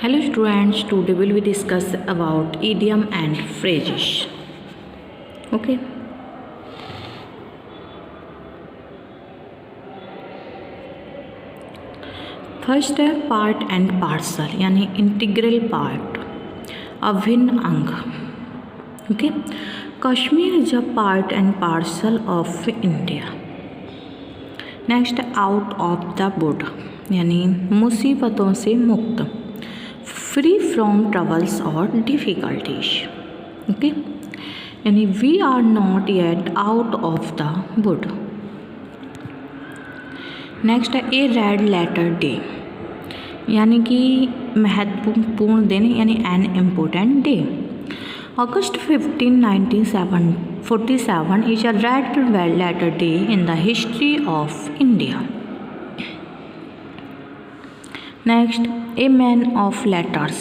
Hello students, today will we discuss about idiom and phrases. Okay. First है part and parcel यानी integral part, अभिन्न अंग. Okay. Kashmir is a part and parcel of India. Next, out of the wood यानी मुसीबतों से मुक्त, free from troubles और difficulties. Okay. यानी we are not yet out of the wood. Next है ए रेड लेटर डे यानी कि महत्वपूर्ण दिन यानी an important day. August 15, 1947 is a red letter day in the history of India. Next, a man of letters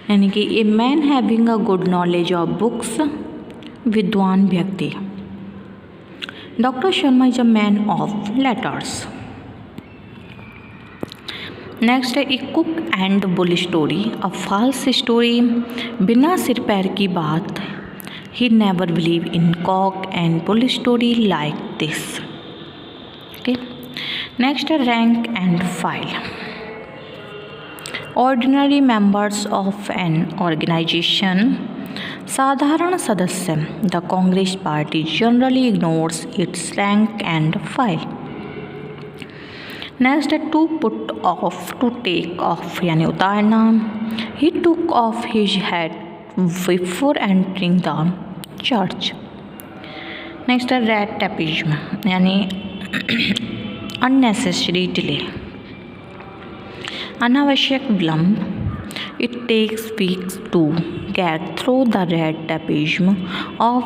यानी कि a man having a good knowledge of books, विद्वान व्यक्ति. Dr. Sharma is a man of letters. Next है a cock and bull story, a false story, बिना सिर पैर की बात. He never believe in cock and bull story like this. Okay. Next है rank and file, ordinary members of an organisation, साधारण सदस्य. The Congress party generally ignores its rank and file. Next है to put off, to take off यानी उतारना. He took off his hat before entering the church. Next है red tapism यानी unnecessary delay, अनावश्यक विलम्ब. It takes weeks to get through the red tapism of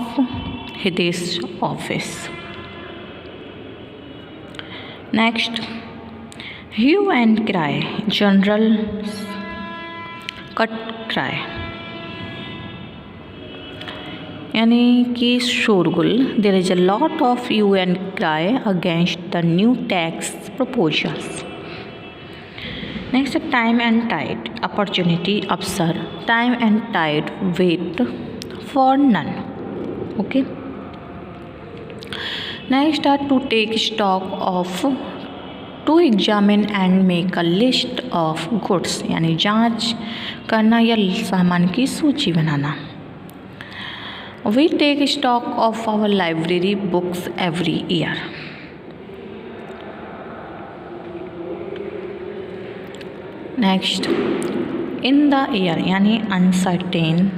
this office. Next hue and cry, general outcry यानी कि शोरगुल. There is a lot of hue and cry against the new tax proposals. Next time and tide, opportunity अवसर. Time and tide wait for none. Okay. Next are to take stock of, to examine and make a list of goods यानी जांच करना या सामान की सूची बनाना. We take stock of our library books every year. Next in the air यानी uncertain,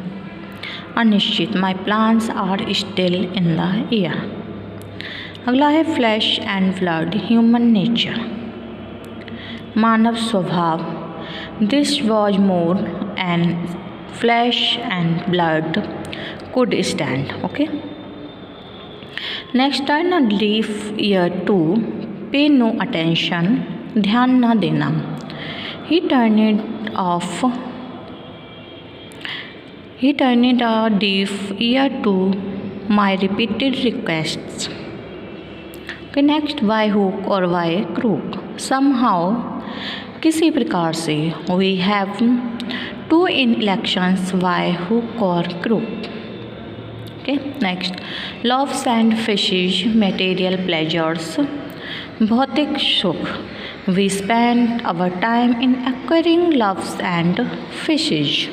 अनिश्चित. My plans are still in the air. अगला है flesh and blood, human nature, मानव स्वभाव. This was more and flesh and blood could stand. Okay. Next turn a deaf ear to, pay no attention, ध्यान न देना. He turn a deaf ear to my repeated requests. Okay. Next by hook or by crook, somehow किसी प्रकार से. We have to win elections, by hook or crook. Okay. Next loaves and fishes, material pleasures, भौतिक सुख. We spend our time in acquiring loaves and fishes.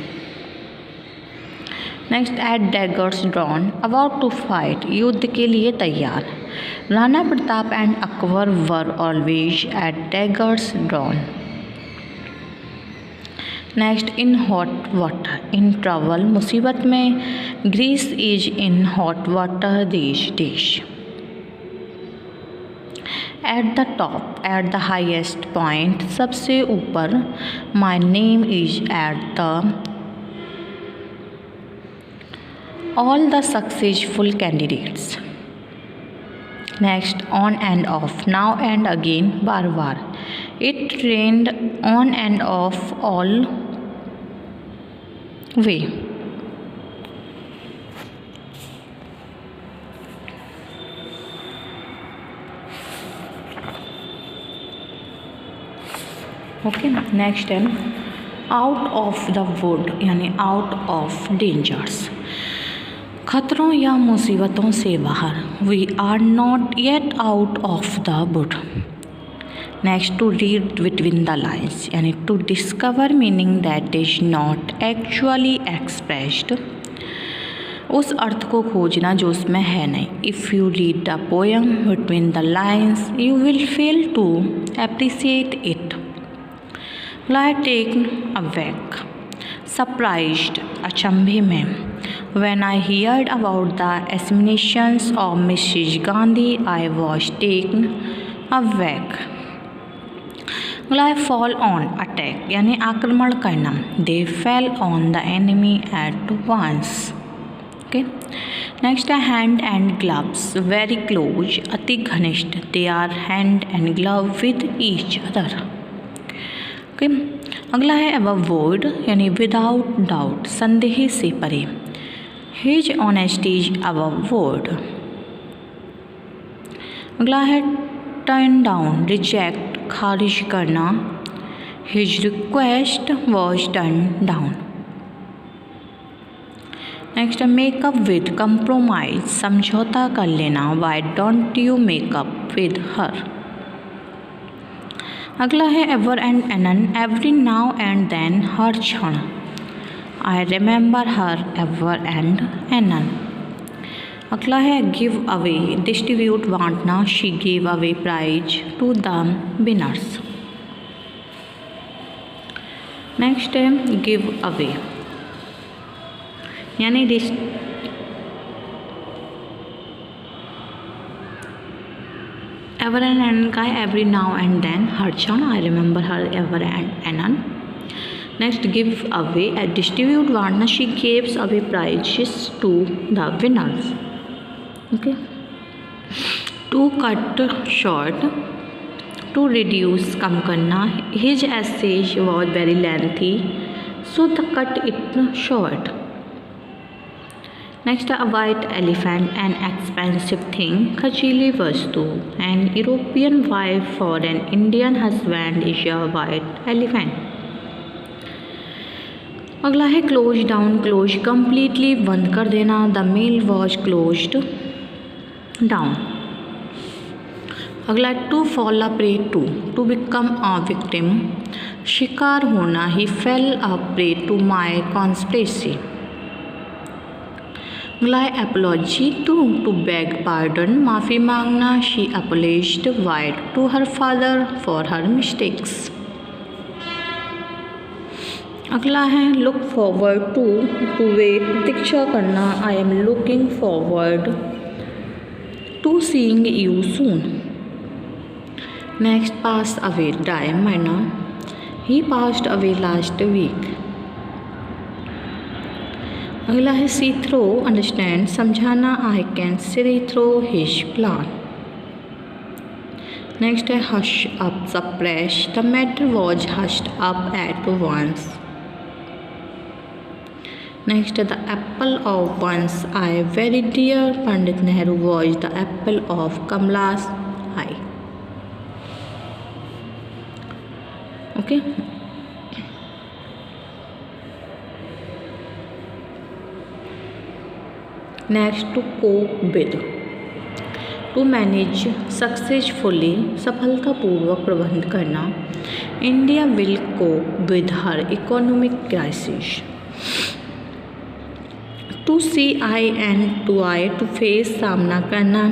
Next at daggers drawn, about to fight, युद्ध के लिए तैयार. Rana Pratap and Akbar were always at daggers drawn. Next in hot water, in trouble, मुसीबत में. Greece is in hot water this days. At the top, at the highest point, सबसे ऊपर. My name is at the, all the successful candidates. Next on and off, now and again, बार बार. It rained on and off all way. Okay. Next है out of the wood यानी out of dangers, खतरों या मुसीबतों से बाहर। We are not yet out of the wood. Next, to read between the lines यानी to discover meaning that is not actually expressed, उस अर्थ को खोजना जो उसमें है नहीं। If you read the poem between the lines you will fail to appreciate it. Lie taken aback, surprised, अचंभे में। When I heard about the assassinations of Mrs Gandhi I was taken aback. Lie fall on, attack यानी आक्रमण करना। They fell on the enemy at once. Okay, next है hand and gloves, very close, अति घनिष्ठ। They are hand and glove with each other. Okay, अगला है above word यानी without doubt, संदेह से परे। His honesty is above word. अगला है टर्न डाउन, रिजेक्ट, खारिज करना। His request was turn down. Next है मेकअप विद, कंप्रोमाइज, समझौता कर लेना। Why don't you make up with her. अगला है ever and anon, every now and then, हर क्षण। I remember her ever and एनन। अगला है गिव अवे, डिस्ट्रीब्यूट, बांटना। She give away prize to the winners. Next है गिव अवे यानी ever and anon का है एवरी नाउ एंड देन, हर क्षण। I remember her ever and anon. Next give away, distribute, बांटना। She gives away prizes to the winners. Okay, to cut short, to reduce, कम करना। His essays was very lengthy so the cut it short. Next a white elephant, an expensive thing, खचीली वस्तु। An European wife for an Indian husband is a white elephant. अगला है close down, close, completely, बंद कर देना। The mail was closed down. अगला है to fall a prey to become a victim, शिकार होना। He fell a prey to my conspiracy. अगला है एपोलॉजी टू बेग पार्डन, माफ़ी मांगना। She apologised wide to her father for her mistakes. अगला है लुक फॉरवर्ड टू वेट, प्रतीक्षा करना। I am looking forward to seeing you soon. Next pass away, die, मरना। He passed away last week. अगला है see through, understand, समझाना। I can see through his plan. Next है hush up, suppress, the matter was hushed up at once. Next the apple of one's eye very dear, Pandit Nehru was the apple of Kamala's eye. Okay, next to cope with, to manage successfully, सफलतापूर्वक प्रबंध करना। India will cope with her economic crisis. To see eye and to eye, to face, सामना करना।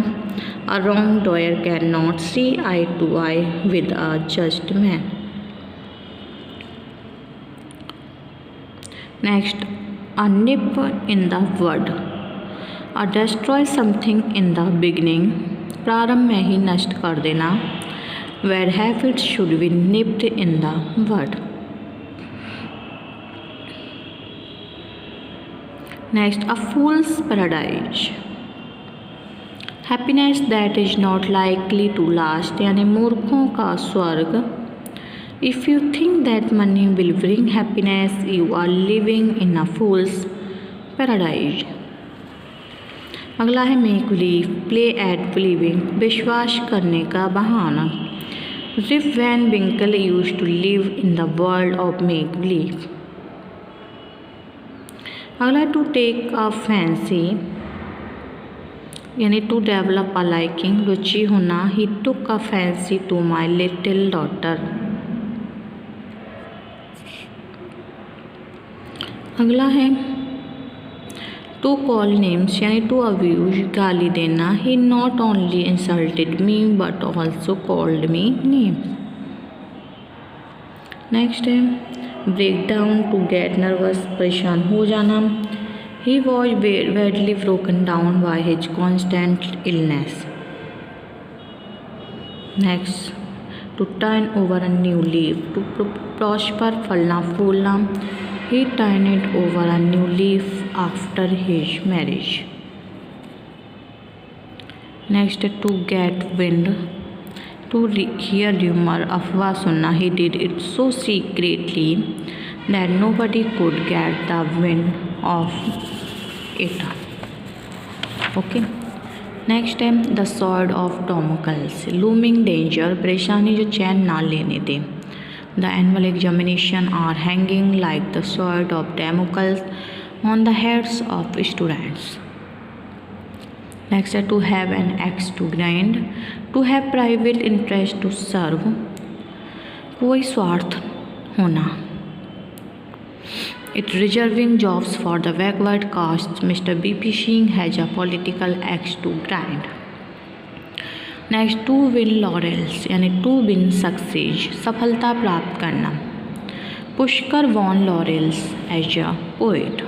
A wrong doer can not see eye to eye with a just man. Next a nip in the word, a destroy something in the beginning, प्रारंभ में ही नष्ट कर देना। Where habits should be nipped in the word. Next a fool's paradise, happiness that is not likely to last, यानी मूर्खों का स्वर्ग। If you think that money will bring happiness you are living in a fool's paradise. अगला है make believe, play at believing, विश्वास करने का बहाना। Rip Van Winkle used to live in the world of make believe. अगला to take a fancy यानी to develop a liking, रुचि होना। He took a fancy to my little daughter. अगला है टू कॉल नेम्स यानी to abuse, गाली देना। He not only insulted me but also called me names. Next है break down, to get nervous, परेशान हो जाना। He was badly broken down by his constant illness. Next to turn over a new leaf, to prosper, फलना फूलना। He turned over a new leaf after his marriage. Next to get wind, to hear rumour, अफवाह सुनना। He did it so secretly that nobody could get the wind of it. Okay. Next है the sword of Damocles, looming danger, परेशानी जो चैन ना लेने दे। The annual examination are hanging like the sword of Damocles on the heads of students. Next है to have an x to grind, to have private interest to serve, कोई स्वार्थ होना। It reserving jobs for the backward caste, mister BP Singh has a political axe to grind. Next to win laurels यानी to win success, सफलता प्राप्त करना। Pushkar won laurels as a poet.